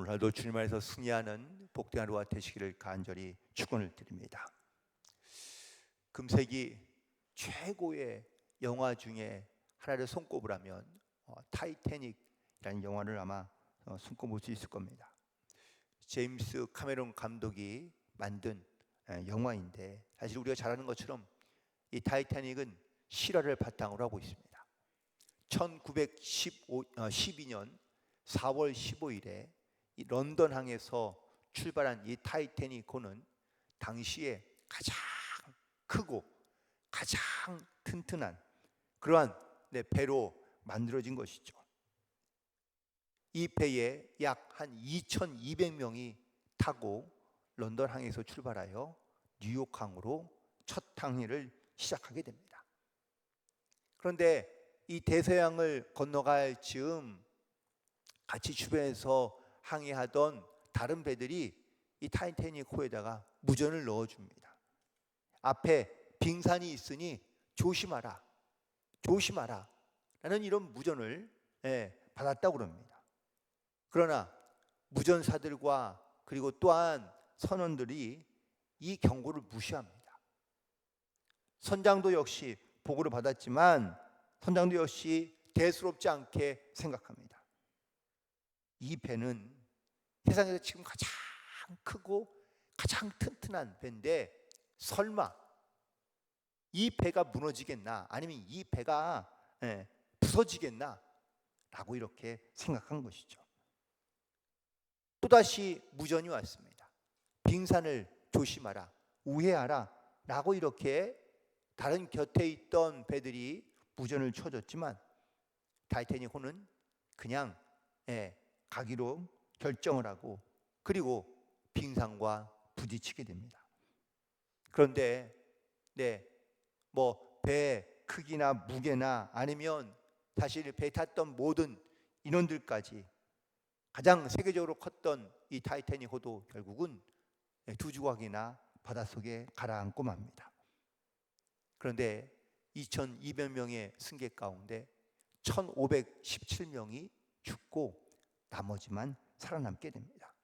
오늘도 주님 안에서 승리하는 복된 하루가 되시기를 간절히 축원을 드립니다. 금세기 최고의 영화 중에 하나를 손꼽으라면 타이타닉이라는 영화를 아마 손꼽을 수 있을 겁니다. 제임스 카메론 감독이 만든 영화인데, 사실 우리가 잘 아는 것처럼 이 타이타닉은 실화를 바탕으로 하고 있습니다. 1912년 4월 15일에 이 런던항에서 출발한 이 타이타닉호는 당시에 가장 크고 가장 튼튼한 그러한 배로 만들어진 것이죠. 이 배에 약 한 2,200명이 타고 런던항에서 출발하여 뉴욕항으로 첫 항해를 시작하게 됩니다. 그런데 이 대서양을 건너갈 즈음 같이 주변에서 항해하던 다른 배들이 이 타이타닉호에다가 무전을 넣어줍니다. 앞에 빙산이 있으니 조심하라, 조심하라 라는 이런 무전을 받았다고 그럽니다. 그러나 무전사들과 그리고 또한 선원들이 이 경고를 무시합니다. 선장도 역시 보고를 받았지만 선장도 역시 대수롭지 않게 생각합니다. 이 배는 세상에서 지금 가장 크고 가장 튼튼한 배인데 설마 이 배가 무너지겠나, 아니면 이 배가 부서지겠나 라고 이렇게 생각한 것이죠. 또다시 무전이 왔습니다. 빙산을 조심하라, 우회하라 라고 이렇게 다른 곁에 있던 배들이 무전을 쳐줬지만 타이타닉호는 그냥 가기로 결정을 하고 그리고 빙산과 부딪히게 됩니다. 그런데 배 크기나 무게나 아니면 사실 배에 탔던 모든 인원들까지 가장 세계적으로 컸던 이 타이타닉호도 결국은 두 조각이나 바닷속에 가라앉고 맙니다. 그런데 2,200명의 승객 가운데 1,517명이 죽고 나머지만 살아남게 됩니다.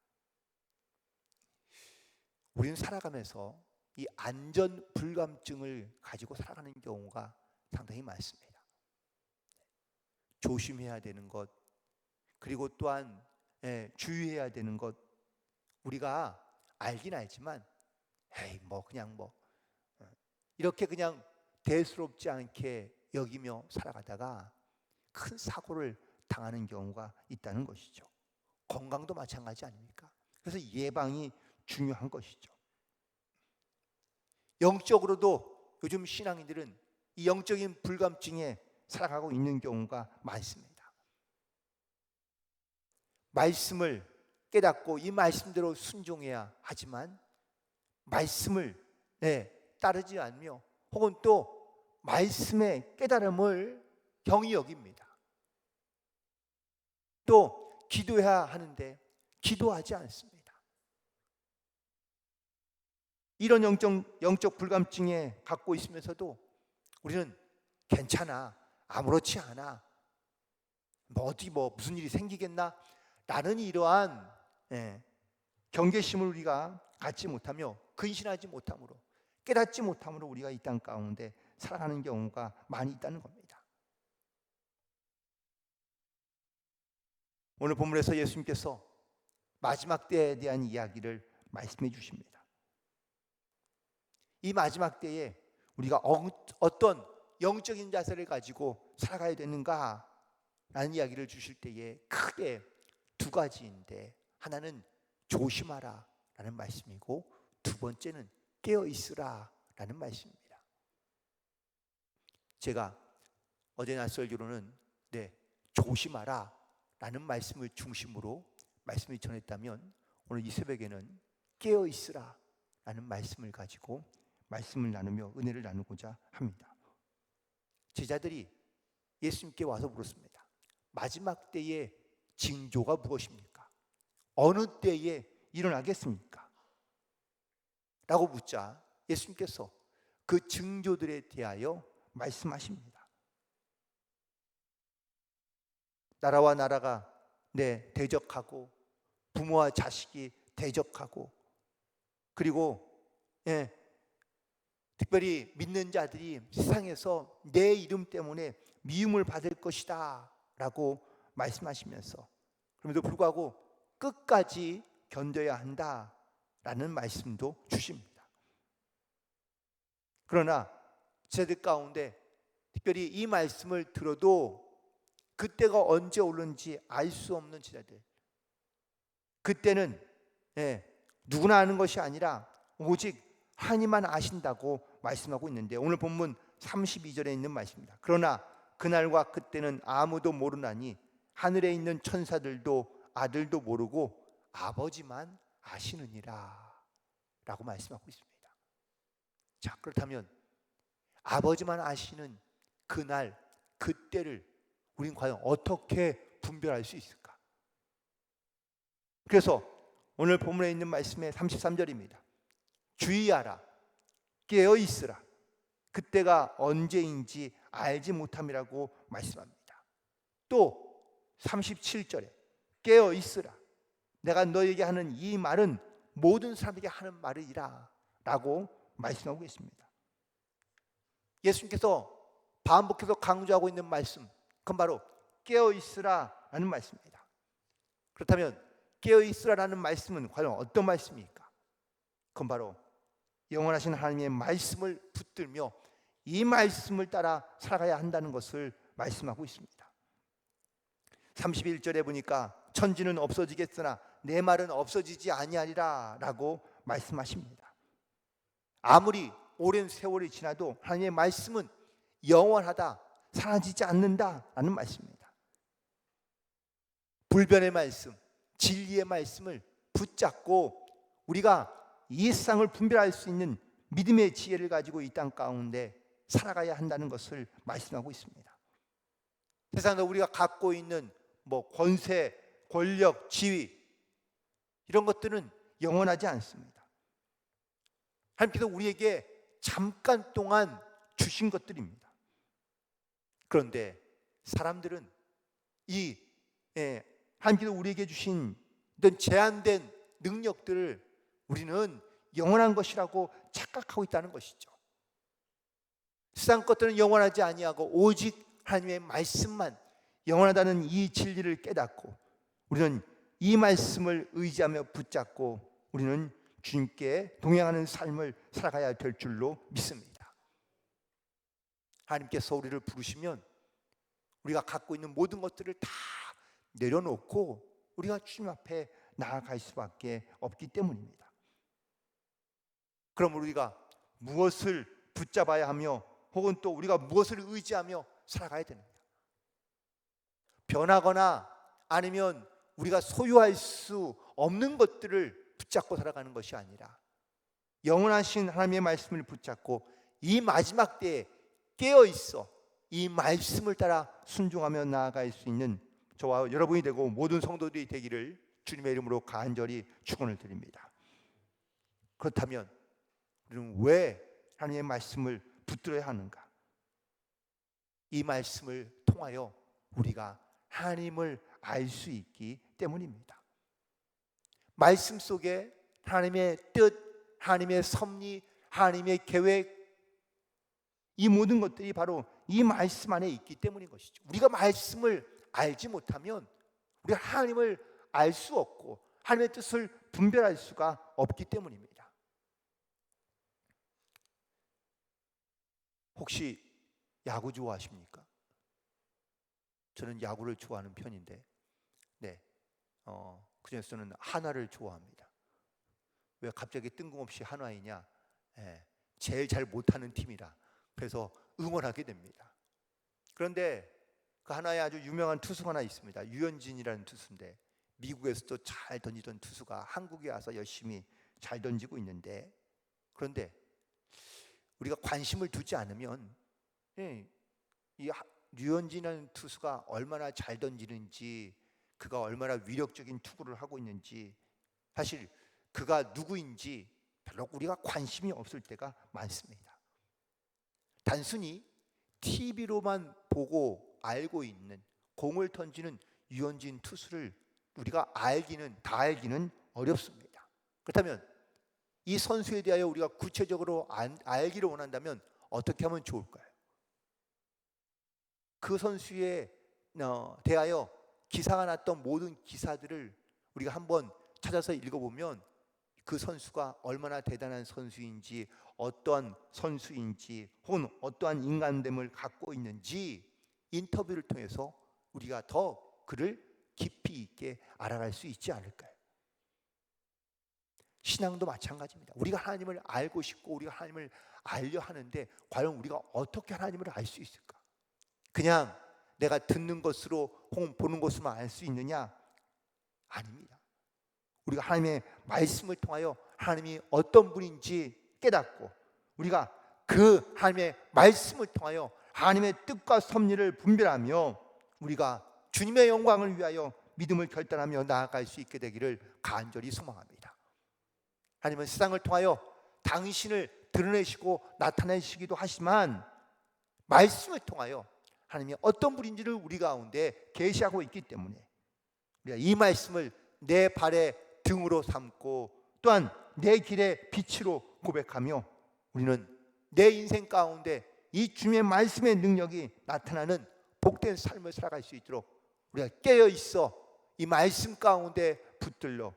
우리는 살아가면서 이 안전 불감증을 가지고 살아가는 경우가 상당히 많습니다. 조심해야 되는 것, 그리고 또한 주의해야 되는 것, 우리가 알긴 알지만 이렇게 그냥 대수롭지 않게 여기며 살아가다가 큰 사고를 당하는 경우가 있다는 것이죠. 건강도 마찬가지 아닙니까? 그래서 예방이 중요한 것이죠. 영적으로도 요즘 신앙인들은 이 영적인 불감증에 살아가고 있는 경우가 많습니다. 말씀을 깨닫고 이 말씀대로 순종해야 하지만 말씀을 따르지 않으며 혹은 또 말씀의 깨달음을 경히 여깁니다. 또 기도해야 하는데 기도하지 않습니다. 이런 영적 불감증에 갖고 있으면서도 우리는 괜찮아, 아무렇지 않아, 무슨 일이 생기겠나 라는 이러한 경계심을 우리가 갖지 못하며 근신하지 못함으로 깨닫지 못함으로 우리가 이 땅 가운데 살아가는 경우가 많이 있다는 겁니다. 오늘 본문에서 예수님께서 마지막 때에 대한 이야기를 말씀해 주십니다. 이 마지막 때에 우리가 어떤 영적인 자세를 가지고 살아가야 되는가 라는 이야기를 주실 때에 크게 두 가지인데, 하나는 조심하라 라는 말씀이고 두 번째는 깨어 있으라 라는 말씀입니다. 제가 어제 낯설기로는 조심하라 라는 말씀을 중심으로 말씀을 전했다면, 오늘 이 새벽에는 깨어 있으라 라는 말씀을 가지고 말씀을 나누며 은혜를 나누고자 합니다. 제자들이 예수님께 와서 물었습니다. 마지막 때의 징조가 무엇입니까? 어느 때에 일어나겠습니까? 라고 묻자 예수님께서 그 징조들에 대하여 말씀하십니다. 나라와 나라가 대적하고 부모와 자식이 대적하고, 그리고 특별히 믿는 자들이 세상에서 내 이름 때문에 미움을 받을 것이다 라고 말씀하시면서, 그럼에도 불구하고 끝까지 견뎌야 한다라는 말씀도 주십니다. 그러나 제들 가운데 특별히 이 말씀을 들어도 그때가 언제 오는지 알 수 없는 제자들, 그때는 누구나 아는 것이 아니라 오직 하나님만 아신다고 말씀하고 있는데, 오늘 본문 32절에 있는 말씀입니다. 그러나 그날과 그때는 아무도 모르나니 하늘에 있는 천사들도 아들도 모르고 아버지만 아시느니라 라고 말씀하고 있습니다. 자, 그렇다면 아버지만 아시는 그날, 그때를 우린 과연 어떻게 분별할 수 있을까? 그래서 오늘 본문에 있는 말씀의 33절입니다. 주의하라, 깨어 있으라, 그때가 언제인지 알지 못함이라고 말씀합니다. 또 37절에 깨어 있으라, 내가 너에게 하는 이 말은 모든 사람에게 하는 말이라 라고 말씀하고 있습니다. 예수님께서 반복해서 강조하고 있는 말씀, 그건 바로 깨어 있으라라는 말씀입니다. 그렇다면 깨어 있으라라는 말씀은 과연 어떤 말씀입니까? 그건 바로 영원하신 하나님의 말씀을 붙들며 이 말씀을 따라 살아가야 한다는 것을 말씀하고 있습니다. 31절에 보니까 천지는 없어지겠으나 내 말은 없어지지 아니하리라 라고 말씀하십니다. 아무리 오랜 세월이 지나도 하나님의 말씀은 영원하다, 사라지지 않는다라는 말씀입니다. 불변의 말씀, 진리의 말씀을 붙잡고 우리가 이 세상을 분별할 수 있는 믿음의 지혜를 가지고 이 땅 가운데 살아가야 한다는 것을 말씀하고 있습니다. 세상에 우리가 갖고 있는 권세, 권력, 지위, 이런 것들은 영원하지 않습니다. 하나님께서 우리에게 잠깐 동안 주신 것들입니다. 그런데 사람들은 하나님께서 우리에게 주신 이런 제한된 능력들을 우리는 영원한 것이라고 착각하고 있다는 것이죠. 세상 것들은 영원하지 아니하고 오직 하나님의 말씀만 영원하다는 이 진리를 깨닫고 우리는 이 말씀을 의지하며 붙잡고 우리는 주님께 동행하는 삶을 살아가야 될 줄로 믿습니다. 하나님께서 우리를 부르시면 우리가 갖고 있는 모든 것들을 다 내려놓고 우리가 주님 앞에 나아갈 수밖에 없기 때문입니다. 그럼 우리가 무엇을 붙잡아야 하며 혹은 또 우리가 무엇을 의지하며 살아가야 됩니다. 변하거나 아니면 우리가 소유할 수 없는 것들을 붙잡고 살아가는 것이 아니라 영원하신 하나님의 말씀을 붙잡고 이 마지막 때에 깨어 있어 이 말씀을 따라 순종하며 나아갈 수 있는 저와 여러분이 되고 모든 성도들이 되기를 주님의 이름으로 간절히 축원을 드립니다. 그렇다면 우리는 왜 하나님의 말씀을 붙들어야 하는가? 이 말씀을 통하여 우리가 하나님을 알 수 있기 때문입니다. 말씀 속에 하나님의 뜻, 하나님의 섭리, 하나님의 계획, 이 모든 것들이 바로 이 말씀 안에 있기 때문인 것이죠. 우리가 말씀을 알지 못하면 우리가 하나님을 알 수 없고 하나님의 뜻을 분별할 수가 없기 때문입니다. 혹시 야구 좋아하십니까? 저는 야구를 좋아하는 편인데, 그중에서는 한화를 좋아합니다. 왜 갑자기 뜬금없이 한화이냐? 제일 잘 못하는 팀이라 그래서 응원하게 됩니다. 그런데 그 한화에 아주 유명한 투수가 하나 있습니다. 유현진이라는 투수인데 미국에서도 잘 던지던 투수가 한국에 와서 열심히 잘 던지고 있는데, 그런데 우리가 관심을 두지 않으면 이 류현진이라는 투수가 얼마나 잘 던지는지, 그가 얼마나 위력적인 투구를 하고 있는지, 사실 그가 누구인지 별로 우리가 관심이 없을 때가 많습니다. 단순히 TV로만 보고 알고 있는 공을 던지는 류현진 투수를 우리가 다 알기는 어렵습니다. 그렇다면 이 선수에 대하여 우리가 구체적으로 알기를 원한다면 어떻게 하면 좋을까요? 그 선수에 대하여 기사가 났던 모든 기사들을 우리가 한번 찾아서 읽어보면 그 선수가 얼마나 대단한 선수인지, 어떠한 선수인지, 혹은 어떠한 인간됨을 갖고 있는지 인터뷰를 통해서 우리가 더 그를 깊이 있게 알아갈 수 있지 않을까요? 신앙도 마찬가지입니다. 우리가 하나님을 알고 싶고 우리가 하나님을 알려 하는데 과연 우리가 어떻게 하나님을 알 수 있을까? 그냥 내가 듣는 것으로 혹은 보는 것으로만 알 수 있느냐? 아닙니다. 우리가 하나님의 말씀을 통하여 하나님이 어떤 분인지 깨닫고 우리가 그 하나님의 말씀을 통하여 하나님의 뜻과 섭리를 분별하며 우리가 주님의 영광을 위하여 믿음을 결단하며 나아갈 수 있게 되기를 간절히 소망합니다. 하나님은 세상을 통하여 당신을 드러내시고 나타내시기도 하지만 말씀을 통하여 하나님이 어떤 분인지를 우리 가운데 계시하고 있기 때문에 우리가 이 말씀을 내 발의 등으로 삼고 또한 내 길의 빛으로 고백하며 우리는 내 인생 가운데 이 주님의 말씀의 능력이 나타나는 복된 삶을 살아갈 수 있도록 우리가 깨어 있어 이 말씀 가운데 붙들러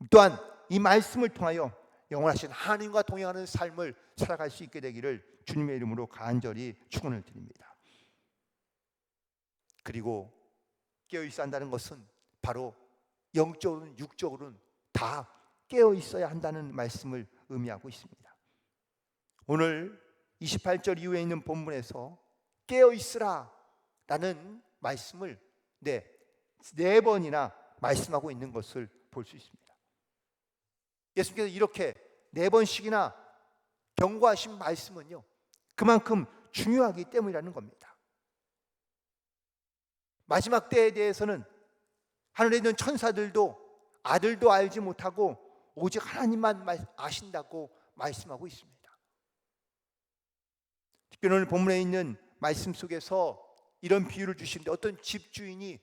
또한 이 말씀을 통하여 영원하신 하나님과 동행하는 삶을 살아갈 수 있게 되기를 주님의 이름으로 간절히 축원을 드립니다. 그리고 깨어 있어야 한다는 것은 바로 영적으로는 육적으로는 다 깨어 있어야 한다는 말씀을 의미하고 있습니다. 오늘 28절 이후에 있는 본문에서 깨어 있으라 라는 말씀을 네 번이나 말씀하고 있는 것을 볼 수 있습니다. 예수님께서 이렇게 네 번씩이나 경고하신 말씀은요, 그만큼 중요하기 때문이라는 겁니다. 마지막 때에 대해서는 하늘에 있는 천사들도 아들도 알지 못하고 오직 하나님만 아신다고 말씀하고 있습니다. 특별히 오늘 본문에 있는 말씀 속에서 이런 비유를 주시는데 어떤 집주인이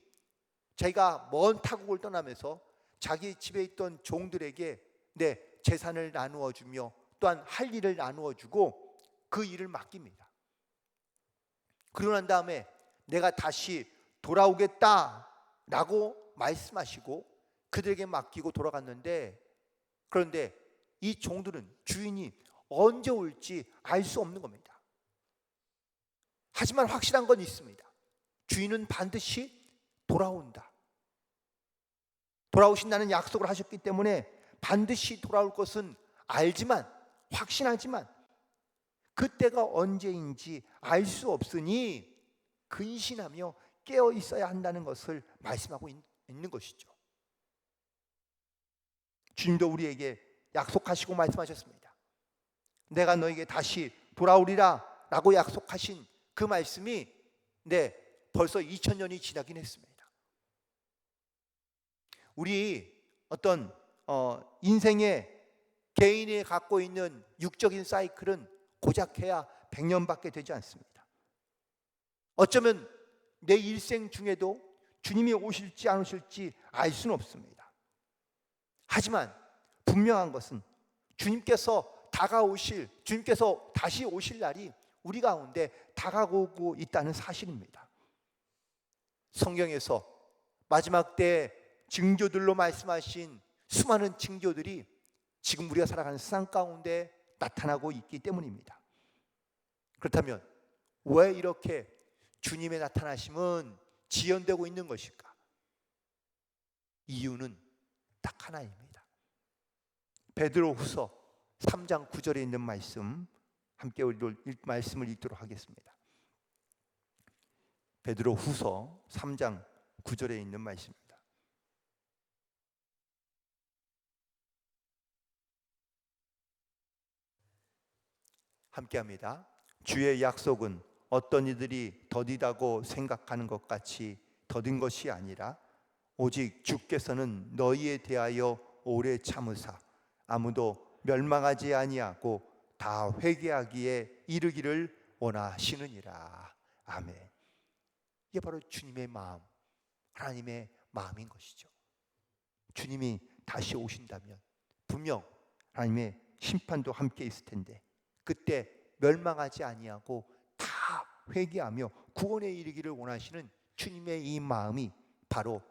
자기가 먼 타국을 떠나면서 자기 집에 있던 종들에게 재산을 나누어 주며 또한 할 일을 나누어 주고 그 일을 맡깁니다. 그러고 난 다음에 내가 다시 돌아오겠다라고 말씀하시고 그들에게 맡기고 돌아갔는데, 그런데 이 종들은 주인이 언제 올지 알 수 없는 겁니다. 하지만 확실한 건 있습니다. 주인은 반드시 돌아온다. 돌아오신다는 약속을 하셨기 때문에 반드시 돌아올 것은 알지만, 확신하지만 그때가 언제인지 알 수 없으니 근신하며 깨어 있어야 한다는 것을 말씀하고 있는 것이죠. 주님도 우리에게 약속하시고 말씀하셨습니다. 내가 너에게 다시 돌아오리라 라고 약속하신 그 말씀이 벌써 2000년이 지나긴 했습니다. 우리 어떤 인생의 개인이 갖고 있는 육적인 사이클은 고작해야 100년밖에 되지 않습니다. 어쩌면 내 일생 중에도 주님이 오실지 안 오실지 알 수는 없습니다. 하지만 분명한 것은 주님께서 주님께서 다시 오실 날이 우리 가운데 다가오고 있다는 사실입니다. 성경에서 마지막 때 징조들로 말씀하신 수많은 징조들이 지금 우리가 살아가는 세상 가운데 나타나고 있기 때문입니다. 그렇다면 왜 이렇게 주님의 나타나심은 지연되고 있는 것일까? 이유는 딱 하나입니다. 베드로후서 3장 9절에 있는 말씀, 함께 우리 말씀을 읽도록 하겠습니다. 베드로후서 3장 9절에 있는 말씀입니다. 함께합니다. 주의 약속은 어떤 이들이 더디다고 생각하는 것 같이 더딘 것이 아니라 오직 주께서는 너희에 대하여 오래 참으사 아무도 멸망하지 아니하고 다 회개하기에 이르기를 원하시느니라. 아멘. 이게 바로 주님의 마음, 하나님의 마음인 것이죠. 주님이 다시 오신다면 분명 하나님의 심판도 함께 있을 텐데 그때 멸망하지 아니하고 다 회개하며 구원에 이르기를 원하시는 주님의 이 마음이 바로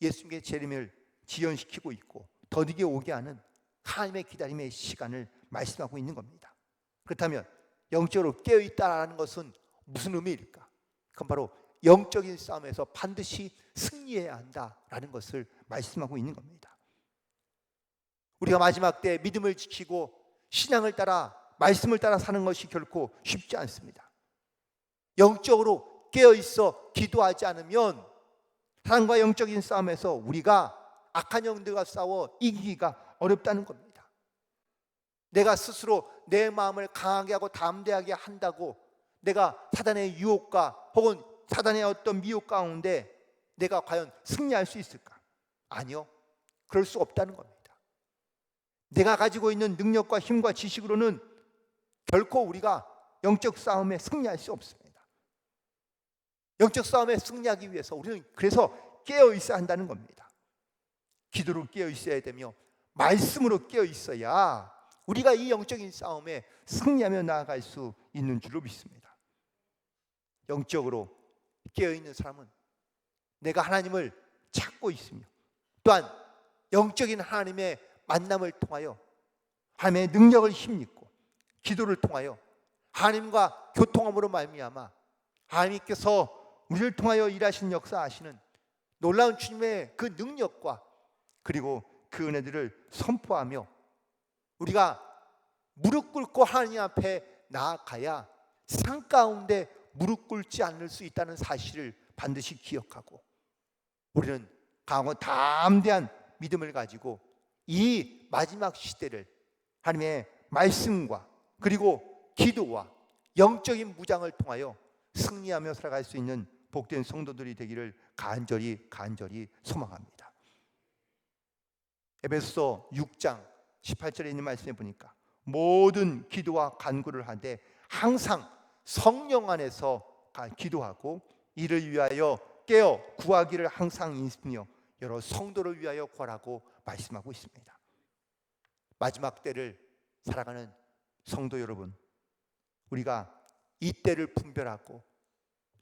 예수님의 재림을 지연시키고 있고 더디게 오게 하는 하나님의 기다림의 시간을 말씀하고 있는 겁니다. 그렇다면 영적으로 깨어있다는 것은 무슨 의미일까? 그건 바로 영적인 싸움에서 반드시 승리해야 한다라는 것을 말씀하고 있는 겁니다. 우리가 마지막 때 믿음을 지키고 신앙을 따라 말씀을 따라 사는 것이 결코 쉽지 않습니다. 영적으로 깨어있어 기도하지 않으면 사랑과 영적인 싸움에서 우리가 악한 영들과 싸워 이기기가 어렵다는 겁니다. 내가 스스로 내 마음을 강하게 하고 담대하게 한다고 내가 사단의 유혹과 혹은 사단의 어떤 미혹 가운데 내가 과연 승리할 수 있을까? 아니요. 그럴 수 없다는 겁니다. 내가 가지고 있는 능력과 힘과 지식으로는 결코 우리가 영적 싸움에 승리할 수 없습니다. 영적 싸움에 승리하기 위해서 우리는 그래서 깨어 있어야 한다는 겁니다. 기도로 깨어 있어야 되며 말씀으로 깨어 있어야 우리가 이 영적인 싸움에 승리하며 나아갈 수 있는 줄로 믿습니다. 영적으로 깨어 있는 사람은 내가 하나님을 찾고 있으며 또한 영적인 하나님의 만남을 통하여 하나님의 능력을 힘입고 기도를 통하여 하나님과 교통함으로 말미암아 하나님께서 우리를 통하여 일하시는 역사하시는 놀라운 주님의 그 능력과 그리고 그 은혜들을 선포하며 우리가 무릎 꿇고 하나님 앞에 나아가야 상 가운데 무릎 꿇지 않을 수 있다는 사실을 반드시 기억하고 우리는 강하고 담대한 믿음을 가지고 이 마지막 시대를 하나님의 말씀과 그리고 기도와 영적인 무장을 통하여 승리하며 살아갈 수 있는 복된 성도들이 되기를 간절히 소망합니다. 에베소서 6장 18절에 있는 말씀에 보니까 모든 기도와 간구를 하되 항상 성령 안에서 기도하고 이를 위하여 깨어 구하기를 항상 인스며 여러 성도를 위하여 구하라고 말씀하고 있습니다. 마지막 때를 살아가는 성도 여러분, 우리가 이 때를 분별하고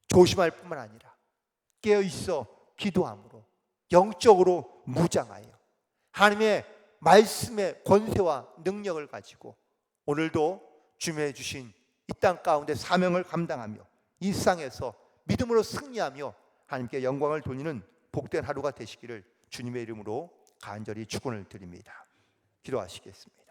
조심할 뿐만 아니라 깨어 있어 기도함으로 영적으로 무장하여 하나님의 말씀의 권세와 능력을 가지고 오늘도 주님의 주신 이 땅 가운데 사명을 감당하며 이 세상에서 믿음으로 승리하며 하나님께 영광을 돌리는 복된 하루가 되시기를 주님의 이름으로 간절히 축원을 드립니다. 기도하시겠습니다.